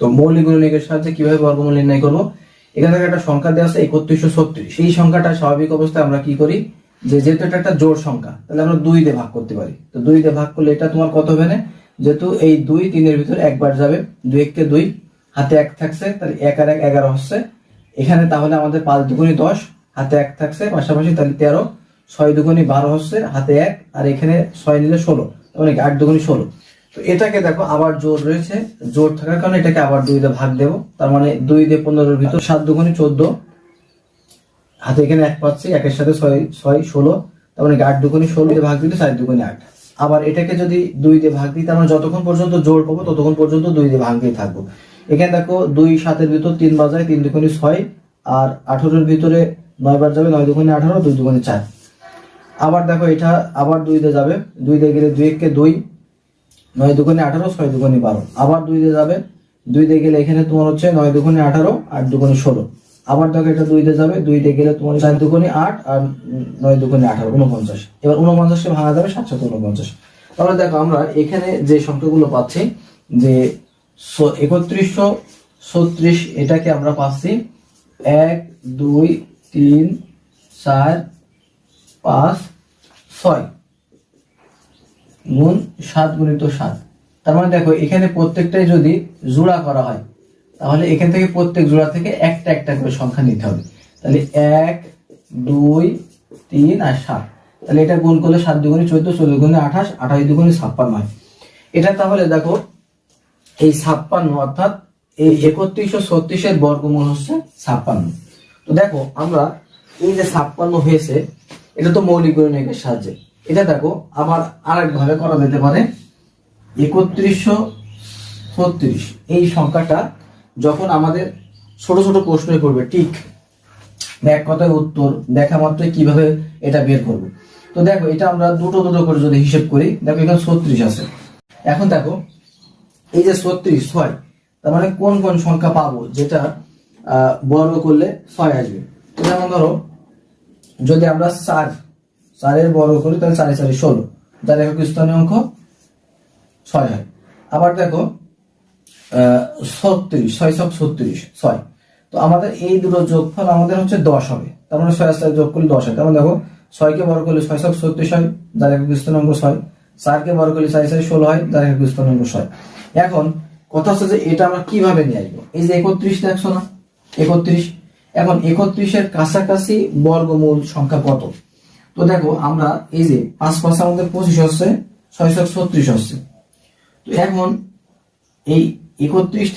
তো মৌলিক গুণনীয়কের সাহায্যে কিভাবে বর্গমূল নির্ণয় করব? এখানে একটা সংখ্যা দেওয়া আছে 3136। এই সংখ্যাটা স্বাভাবিক অবস্থায় আমরা কি করি, যেহেতু এটা একটা জোড় সংখ্যা, তাহলে আমরা 2 দিয়ে ভাগ করতে পারি। তো 2 দিয়ে ভাগ করলে এটা তোমার কত হবে না, যেহেতু এই 2 3 এর ভিতরে একবার যাবে, 2 1 কে 2, হাতে 1 থাকছে, তাহলে 1 আর 1 11 হচ্ছে এখানে। তাহলে আমাদের 5 দুগুণে 10, হাতে 1 থাকছে পাশাপাশি, তাহলে 13, 6 দুগুণে 12 হচ্ছে, হাতে 1, আর এখানে 6 নিলে 16, মানে 8 দুগুণে 16। তো এটাকে দেখো আবার জোড় রয়েছে, জোড় থাকার কারণে এটাকে আবার 2 দিয়ে ভাগ দেব। তার মানে 2 দিয়ে 15 এর ভিতর 7 দুগুণে 14, হাতে এখানে 1 পাচ্ছি, 1 এর সাথে 6 6 16, তার মানে 8 দুগুণে 16 দিয়ে ভাগ দিলে 4 দুগুণে 8। আবার এটাকে যদি 2 দিয়ে ভাগ দিই, তার মানে যতক্ষণ পর্যন্ত জোড় পাবো ততক্ষণ পর্যন্ত 2 দিয়ে ভাগ দিয়ে থাকবো। এখানে দেখো 2 7 এর ভিতর 3 বাজায়, 3 দুগুণে 6, আর 18 এর ভিতরে 9 বার যাবে, 9 দুগুণে 18, 2 দুগুণে 4। আবার দেখো এটা আবার 2 দিয়ে যাবে, 2 দিয়ে গেলে 2 1 কে 2, 9 দুগুণে 18, 6 দুগুণে 12। আবার 2 দিয়ে যাবে, 2 দিয়ে গেলে এখানে তোমার হচ্ছে 9 দুগুণে 18, 8 দুগুণে 16। আবার দেখো এটা 2 দিয়ে যাবে, 2 দিয়ে গেলে তোমার 4 দুগুণে 8, আর 9 দুগুণে 18, 49। এবার 49 কে ভাঙা যাবে 7 7 49। তাহলে দেখো আমরা এখানে যে সংখ্যাগুলো পাচ্ছি, যে 3136, এটাকে আমরা পাচ্ছি 1 2 3 4 5 6 গুণ 7 গুণিত 7। তার মানে দেখো এখানে প্রত্যেকটাই যদি জোড়া করা হয়, তাহলে এখান থেকে প্রত্যেক জোড়া থেকে একটা একটা করে সংখ্যা নিতে হবে। তাহলে 1 2 3 আর 7, তাহলে এটা গুণ করলে 7 দুগুণে 14, 14 দুগুণে 28, 28 দুগুণে 56 হয়। এটা তাহলে দেখো এই 56, অর্থাৎ এই 3136 এর বর্গমূল হচ্ছে 56। তো দেখো আমরা এই যে 56 হয়েছে, এটা তো মৌলিক গুণনীয়কের সাহায্যে। এটা দেখো আবার আরেক ভাবে করা যেতে পারে। 3136 এই সংখ্যাটা যখন আমাদের ছোট ছোট প্রশ্নই করবে, ঠিক এক কথায় উত্তর দেখা মাত্রই কিভাবে এটা বের করব। তো দেখো এটা আমরা দুটো দুটো করে যদি হিসেব করি, দেখো এখানে 36 আছে। এখন দেখো এই যে 36 6, তার মানে কোন কোন সংখ্যা পাবো যেটা বর্গ করলে 6 আসবে। তো যেমন ধরো যদি আমরা 4 এর বর্গ করি, তাহলে 4 4 16, যার একক স্থানীয় অঙ্ক 6 হয়। আবার দেখো 36, 6 6 36 6, তো আমাদের এই দুটো যোগফল আমাদের হচ্ছে 10 হবে। তার মানে 6 4 যোগ করলে 10 হয়। তার মানে দেখো 6 কে বর্গ করলে 6 6 36 হয়, যার একক স্থানীয় অঙ্ক 6। 4 কে বর্গ করলে 4 4 16 হয়, যার একক স্থানীয় অঙ্ক 6। এখন কথা হচ্ছে যে এটা আমরা কিভাবে নিয়ে আসবো। এই যে 31 দেখছো না, 31, এখন 31 এর কাছাকাছি বর্গমূল সংখ্যা কত? তো দেখো আমরা এই যে 5 5 আমাদের 25 হচ্ছে, 6 6 36 হচ্ছে। তো এখন এই 31